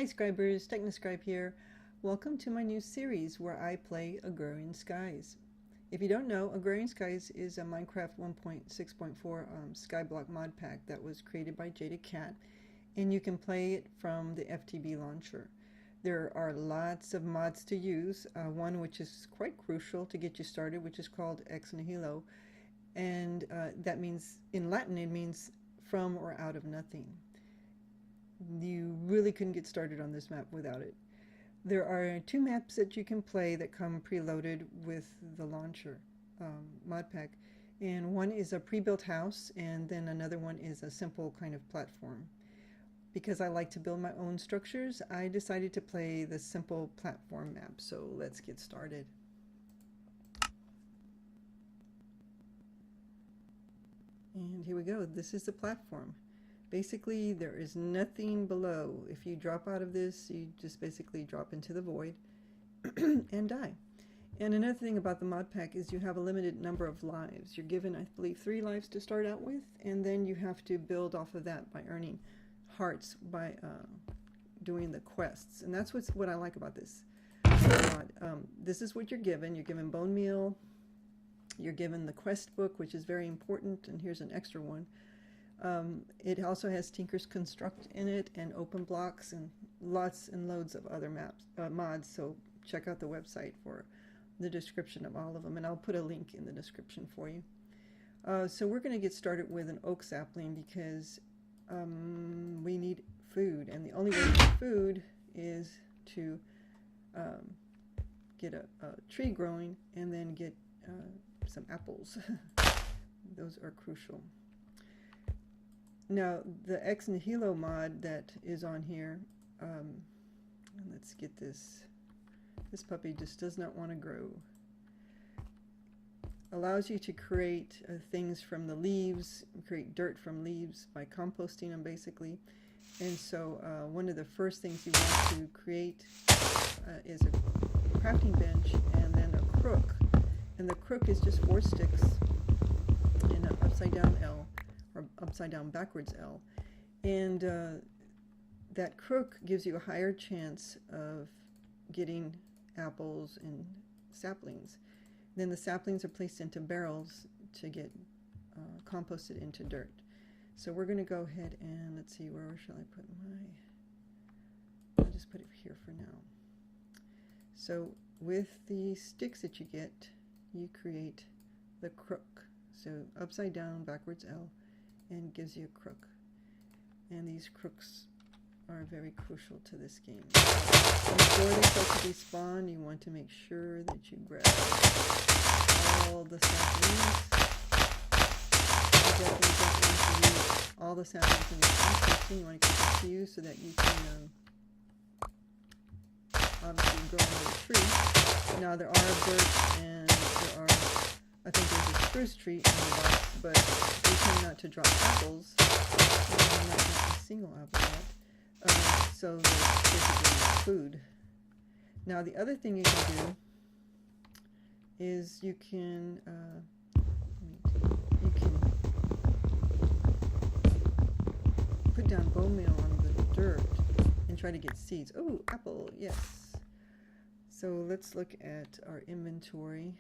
Hi Scribers, Techna here. Welcome to my new series where I play Agrarian Skies. If you don't know, Agrarian Skies is a Minecraft 1.6.4 Skyblock mod pack that was created by Cat, and you can play it from the FTB launcher. There are lots of mods to use, one which is quite crucial to get you started, which is called ex nihilo, and that means, in Latin, it means from or out of nothing. You really couldn't get started on this map without it. There are two maps that you can play that come preloaded with the launcher mod pack, and one is a pre-built house, and then another one is a simple kind of platform. Because I like to build my own structures, I decided to play the simple platform map, so let's get started. And here we go. This is the platform. Basically, there is nothing below. If you drop out of this, you just basically drop into the void and die. And another thing about the mod pack is you have a limited number of lives. You're given, I believe, 3 lives to start out with, and then you have to build off of that by earning hearts by doing the quests. And that's what I like about this mod. This is what you're given. You're given bone meal. You're given the quest book, which is very important, and here's an extra one. It also has Tinker's Construct in it, and open blocks, and lots and loads of other mods, so check out the website for the description of all of them, and I'll put a link in the description for you. So we're going to get started with an oak sapling because we need food, and the only way to get food is to get a tree growing and then get some apples. Those are crucial. Now, the ex nihilo mod that is on here, let's get this. This puppy just does not want to grow. Allows you to create things from the leaves, create dirt from leaves by composting them, basically. And so one of the first things you want to create is a crafting bench and then a crook. And the crook is just 4 sticks in an upside down L, or upside down backwards L, and that crook gives you a higher chance of getting apples and saplings. Then the saplings are placed into barrels to get composted into dirt. So we're going to go ahead and let's see, where shall I put I'll just put it here for now. So with the sticks that you get, you create the crook. So upside down backwards L, and gives you a crook. And these crooks are very crucial to this game. Before they start to despawn, you want to make sure that you grab all the saplings. You definitely don't want to use all the saplings in the composting. You want to keep a few so that you can obviously grow another tree. Now there are birch and there are, I think there's a spruce tree in the box, but we tend not to drop apples. I'm not getting a single apple yet. So there's basically food. Now the other thing you can do is you can put down bone meal on the dirt and try to get seeds. Oh, apple, yes. So let's look at our inventory.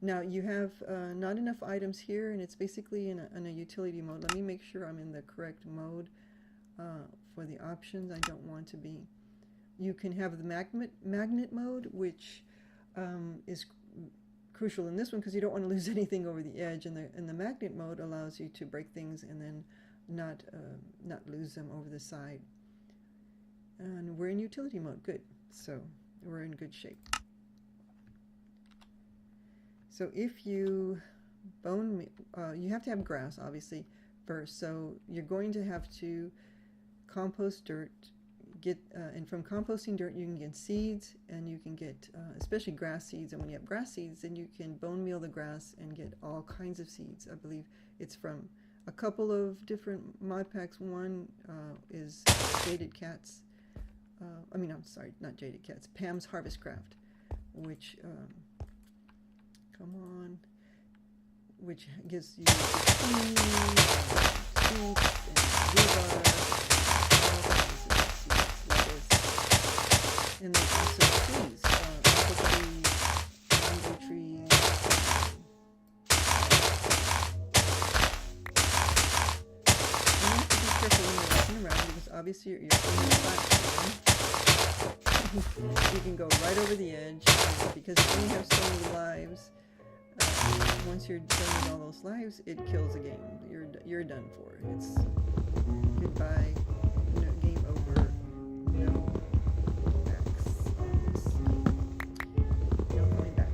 Now you have not enough items here, and it's basically in a utility mode. Let me make sure I'm in the correct mode for the options. I don't want to be. You can have the magnet mode, which is crucial in this one because you don't want to lose anything over the edge, and the magnet mode allows you to break things and then not lose them over the side. And we're in utility mode. Good. So we're in good shape. So if you you have to have grass, obviously, first. So you're going to have to compost dirt. And from composting dirt, you can get seeds, and you can get, especially grass seeds. And when you have grass seeds, then you can bone meal the grass and get all kinds of seeds. I believe it's from a couple of different mod packs. One is Jaded Cats. I'm sorry, not Jaded Cats. Pam's Harvest Craft, which which gives you seeds and rhubarb, obviously you're on the platform. You can go right over the edge, because you only have so many lives. Once you're done with all those lives, it kills the game. You're done for. It's goodbye, game over, no backs on this. No going back.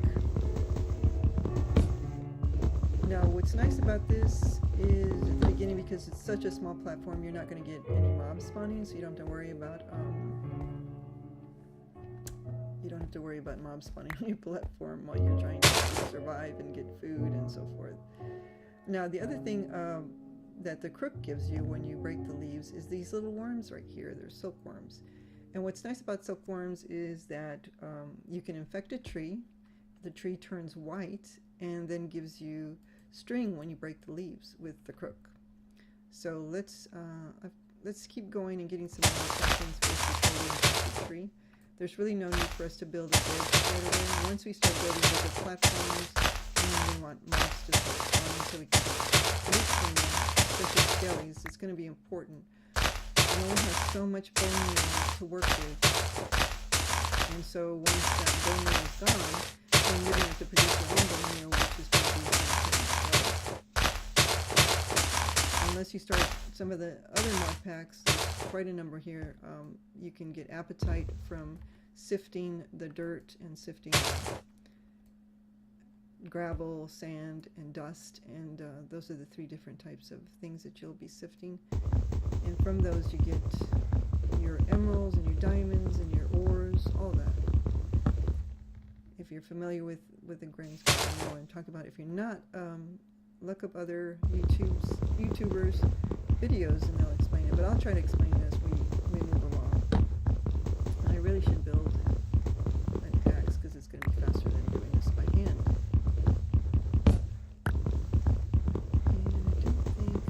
Now, what's nice about this is at the beginning, because it's such a small platform, you're not going to get any mobs spawning, so you don't have to worry about mobs spawning on your platform while you're trying to survive and get food and so forth. Now, the other thing that the crook gives you when you break the leaves is these little worms right here. They're silkworms. And what's nice about silkworms is that you can infect a tree. The tree turns white and then gives you string when you break the leaves with the crook. So let's keep going and getting some more things for the tree. There's really no need for us to build a bridge right away. Once we start building bigger platforms, we want mobs to start spawning so we can get meat from them, especially skellies. It's going to be important. We only have so much bone meal to work with, and so once that bone meal is gone, then you're going to have to produce your own bone meal, which is going to be unless you start some of the other mod packs. There's quite a number here. You can get appetite from sifting the dirt and sifting gravel, sand, and dust, and those are the 3 different types of things that you'll be sifting. And from those you get your emeralds and your diamonds and your ores, all that. If you're familiar with the grain script, you know what I'm talking about. If you're not, look up other YouTubers' videos and they'll explain it. But I'll try to explain it as we move along. And I really should build an axe because it's going to be faster than doing this by hand. And I don't think,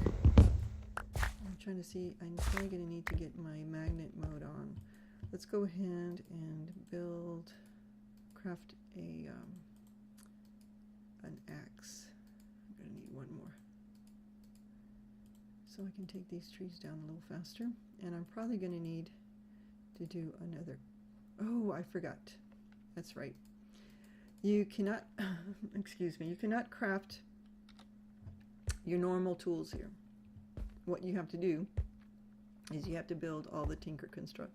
I'm trying to see, I'm probably going to need to get my magnet mode on. Let's go ahead and craft an axe. I'm going to need one more. So I can take these trees down a little faster. And I'm probably going to need to do another. Oh, I forgot. That's right. You cannot, excuse me, you cannot craft your normal tools here. What you have to do is you have to build all the Tinker Construct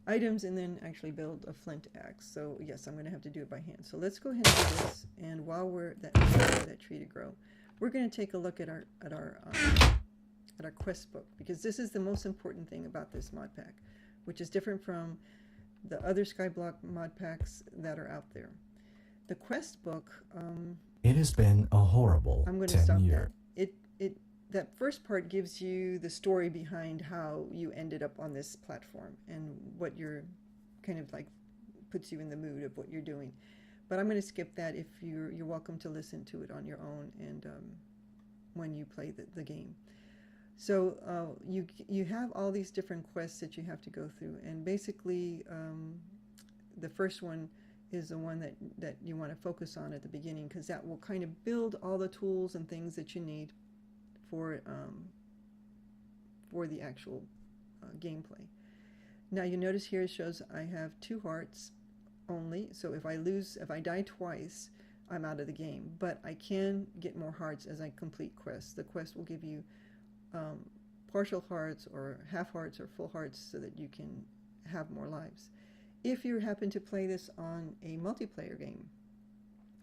items and then actually build a flint axe. So yes, I'm going to have to do it by hand. So let's go ahead and do this. And while we're that tree to grow, we're going to take a look at our quest book, because this is the most important thing about this mod pack, which is different from the other Skyblock mod packs that are out there. The quest book. It has been a horrible 10 years. I'm going to stop that. That first part gives you the story behind how you ended up on this platform and what you're kind of like puts you in the mood of what you're doing. But I'm going to skip that. If you're welcome to listen to it on your own and when you play the game. So you have all these different quests that you have to go through, and basically the first one is the one that you want to focus on at the beginning, because that will kind of build all the tools and things that you need for the actual gameplay. Now you notice here it shows I have 2 hearts only, so if I die twice, I'm out of the game. But I can get more hearts as I complete quests. The quest will give you partial hearts or half hearts or full hearts so that you can have more lives. If you happen to play this on a multiplayer game,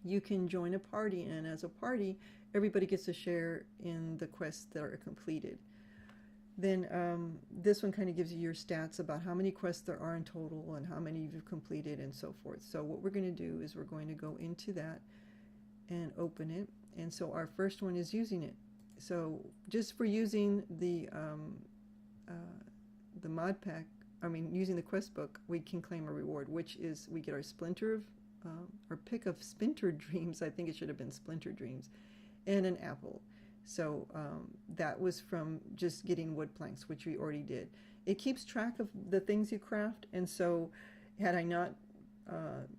you can join a party, and as a party, everybody gets a share in the quests that are completed. Then this one kind of gives you your stats about how many quests there are in total and how many you've completed and so forth. So what we're going to do is we're going to go into that and open it. And so our first one is using it. So just for using the mod pack, using the quest book, we can claim a reward, which is we get our pick of Splinter Dreams. I think it should have been Splinter Dreams, and an apple. So that was from just getting wood planks, which we already did. It keeps track of the things you craft, and so had I not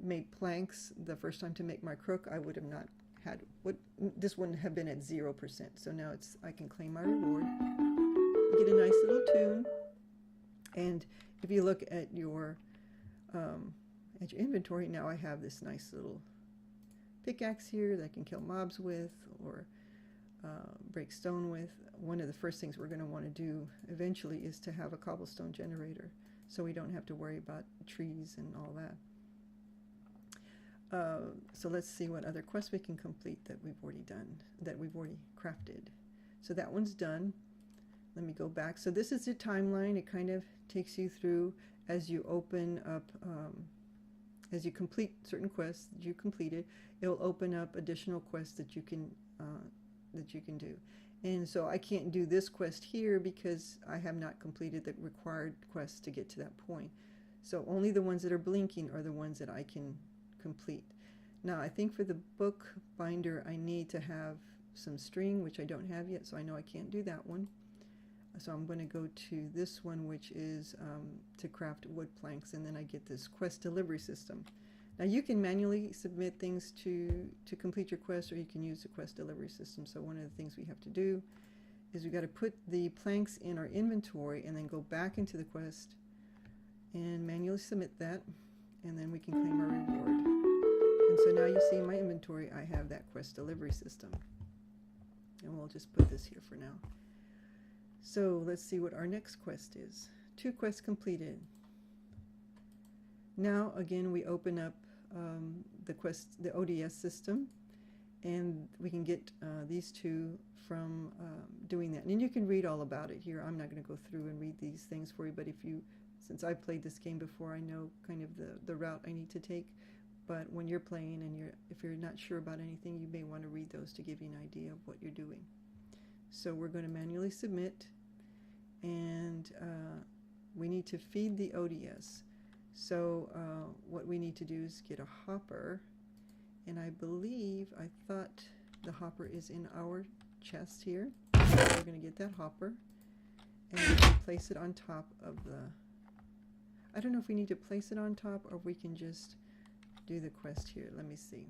made planks the first time to make my crook, I would have not had this wouldn't have been at 0%. So now I can claim my reward, get a nice little tune, And if you look at your inventory, now I have this nice little pickaxe here that I can kill mobs with, or break stone with. One of the first things we're going to want to do eventually is to have a cobblestone generator, so we don't have to worry about trees and all that. So let's see what other quests we can complete that we've already done, that we've already crafted. So that one's done. Let me go back. So this is the timeline. It kind of takes you through as you open up, as you complete certain quests that you completed. It'll open up additional quests that you can do. And so I can't do this quest here because I have not completed the required quests to get to that point. So only the ones that are blinking are the ones that I can complete. Now I think for the book binder I need to have some string, which I don't have yet, so I know I can't do that one. So I'm going to go to this one, which is to craft wood planks, and then I get this quest delivery system. Now you can manually submit things to complete your quest, or you can use the quest delivery system. So one of the things we have to do is we got to put the planks in our inventory and then go back into the quest and manually submit that, and then we can claim our reward. And so now you see in my inventory I have that quest delivery system. And we'll just put this here for now. So let's see what our next quest is. 2 quests completed. Now again we open up the ODS system, and we can get these 2 from doing that. And you can read all about it here. I'm not going to go through and read these things for you, but since I've played this game before, I know kind of the route I need to take. But when you're playing and if you're not sure about anything, you may want to read those to give you an idea of what you're doing. So we're going to manually submit, and we need to feed the ODS. So what we need to do is get a hopper, and I thought the hopper is in our chest here. So we're going to get that hopper, and we can place it on top of the... I don't know if we need to place it on top or if we can just do the quest here. Let me see.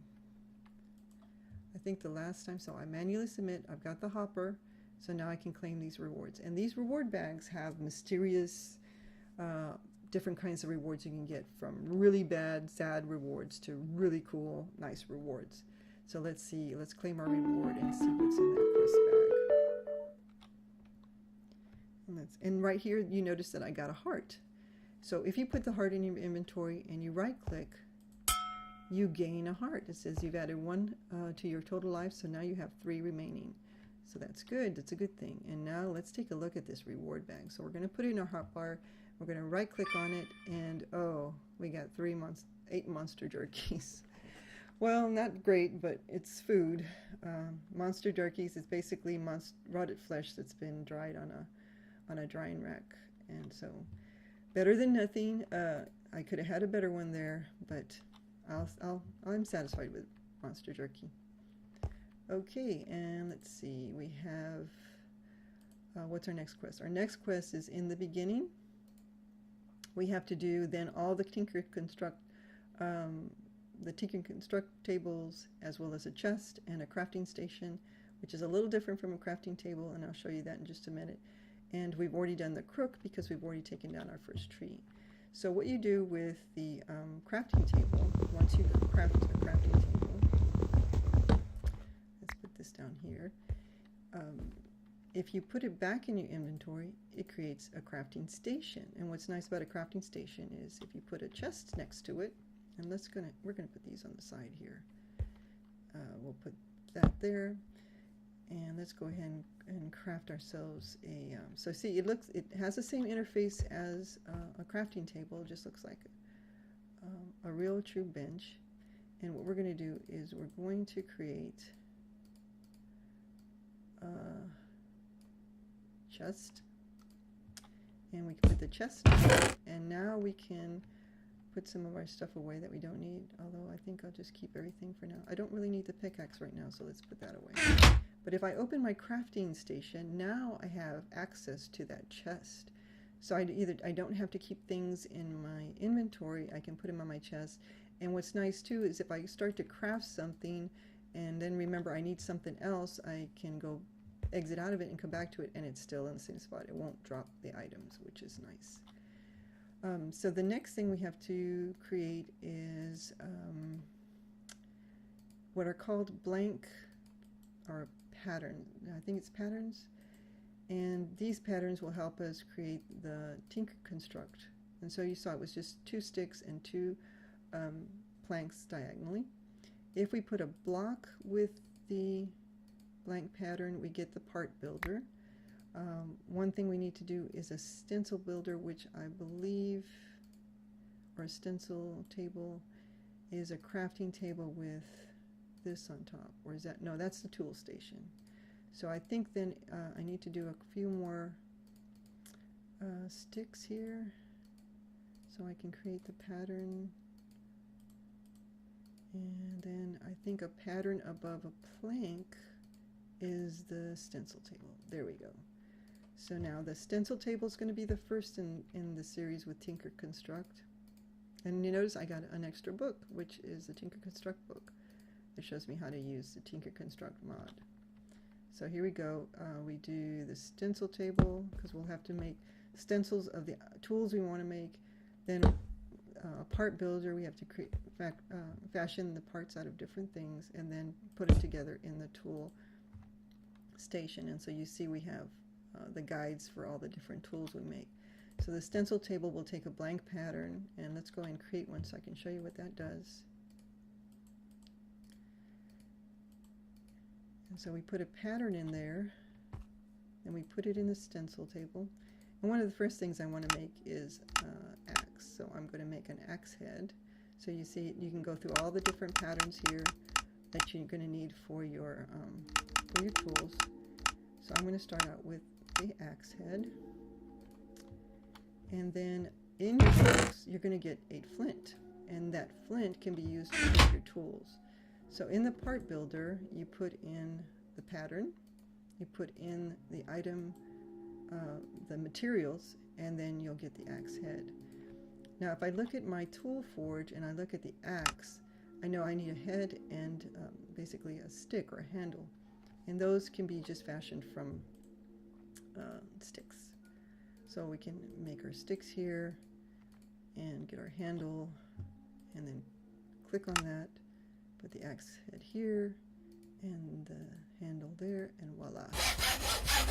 I think the last time, so I manually submit, I've got the hopper, so now I can claim these rewards. And these reward bags have mysterious different kinds of rewards you can get, from really bad, sad rewards to really cool, nice rewards. So let's see, let's claim our reward and see what's in that quest bag. And right here you notice that I got a heart. So if you put the heart in your inventory and you right click, you gain a heart. It says you've added 1 to your total life, so now you have 3 remaining. So that's good, that's a good thing. And now let's take a look at this reward bag. So we're going to put it in our hotbar, we're going to right click on it, and oh, we got 8 monster jerkies. Well, not great, but it's food. Monster jerkies is basically rotted flesh that's been dried on a drying rack, and so better than nothing. I could have had a better one there, but I'm satisfied with monster jerky. Okay, and let's see, we have what's our next quest? Our next quest is in the beginning. We have to do then all the tinker construct tables, as well as a chest and a crafting station, which is a little different from a crafting table, and I'll show you that in just a minute. And we've already done the crook because we've already taken down our first tree. So what you do with the crafting table, once you craft a crafting table, let's put this down here. If you put it back in your inventory, it creates a crafting station. And what's nice about a crafting station is if you put a chest next to it, and we're gonna put these on the side here. We'll put that there, and let's go ahead and craft ourselves a. So see, it has the same interface as a crafting table. It just looks like a real true bench. And what we're going to do is we're going to create a chest, and we can put the chest down, and now we can put some of our stuff away that we don't need, although I think I'll just keep everything for now. I don't really need the pickaxe right now, so let's put that away. But if I open my crafting station, now I have access to that chest. So I don't have to keep things in my inventory, I can put them on my chest. And what's nice too is if I start to craft something and then remember I need something else, I can go exit out of it and come back to it, and it's still in the same spot. It won't drop the items, which is nice. So the next thing we have to create is what are called blank or pattern. I think it's patterns. And these patterns will help us create the Tinker construct. And so you saw it was just 2 sticks and 2 planks diagonally. If we put a block with the blank pattern, we get the part builder. One thing we need to do is a stencil builder, which I believe, or a stencil table, is a crafting table with this on top. Or is that, no, that's the tool station. So I think then I need to do a few more sticks here so I can create the pattern. And then I think a pattern above a plank is the stencil table. There we go. So now the stencil table is going to be the first in the series with Tinker Construct. And you notice I got an extra book, which is the Tinker Construct book. It shows me how to use the Tinker Construct mod. So here we go. We do the stencil table because we'll have to make stencils of the tools we want to make. Then a part builder, we have to create, fashion the parts out of different things and then put it together in the tool station. And so you see we have the guides for all the different tools we make. So the stencil table will take a blank pattern, and let's go and create one so I can show you what that does. And so we put a pattern in there, and we put it in the stencil table. And one of the first things I want to make is axe. So I'm going to make an axe head. So you see, you can go through all the different patterns here that you're going to need for your tools. So I'm going to start out with the axe head. And then in your box, you're going to get a flint. And that flint can be used to make your tools. So in the part builder, you put in the pattern, you put in the item, the materials, and then you'll get the axe head. Now if I look at my tool forge and I look at the axe, I know I need a head and basically a stick or a handle. And those can be just fashioned from sticks. So we can make our sticks here and get our handle and then click on that, put the axe head here and the handle there, and voila.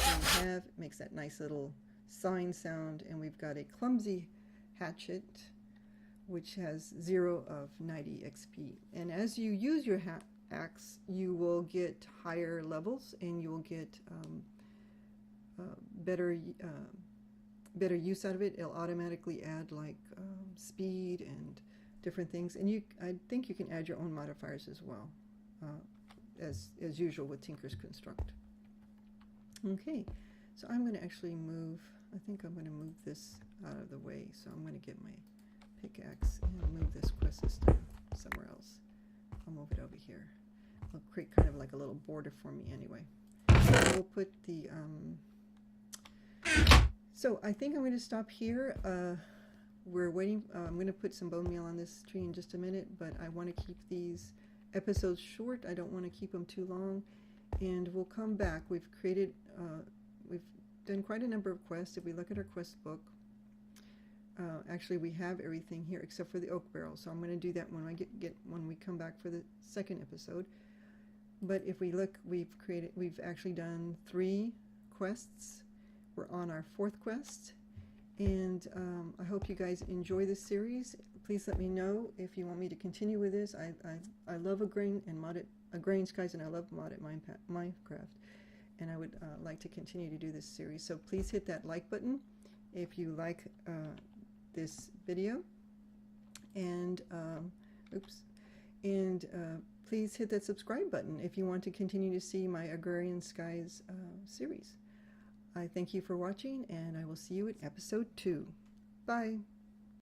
And we have, it makes that nice little sawing sound, and we've got a clumsy hatchet which has 0 of 90 XP. And as you use your axe, you will get higher levels and you will get better use out of it. It'll automatically add like speed and different things, and I think you can add your own modifiers as well, as usual with Tinker's Construct. Okay, so I'm going to actually move, I think I'm going to move this out of the way, so I'm going to get my pickaxe and move this quest system somewhere else. I'll move it over here. I'll create kind of like a little border for me anyway. So we'll put the so I think I'm going to stop here. We're waiting. I'm going to put some bone meal on this tree in just a minute, but I want to keep these episodes short. I don't want to keep them too long, and we'll come back. We've created, we've done quite a number of quests. If we look at our quest book, actually we have everything here except for the oak barrel. So I'm going to do that when I when we come back for the second episode. But if we look, we've actually done 3 quests. We're on our 4th quest, and I hope you guys enjoy this series. Please let me know if you want me to continue with this. I love Agrarian Skies, and I love modded Minecraft, and I would like to continue to do this series. So please hit that like button if you like this video, and please hit that subscribe button if you want to continue to see my Agrarian Skies series. I thank you for watching, and I will see you at episode 2. Bye.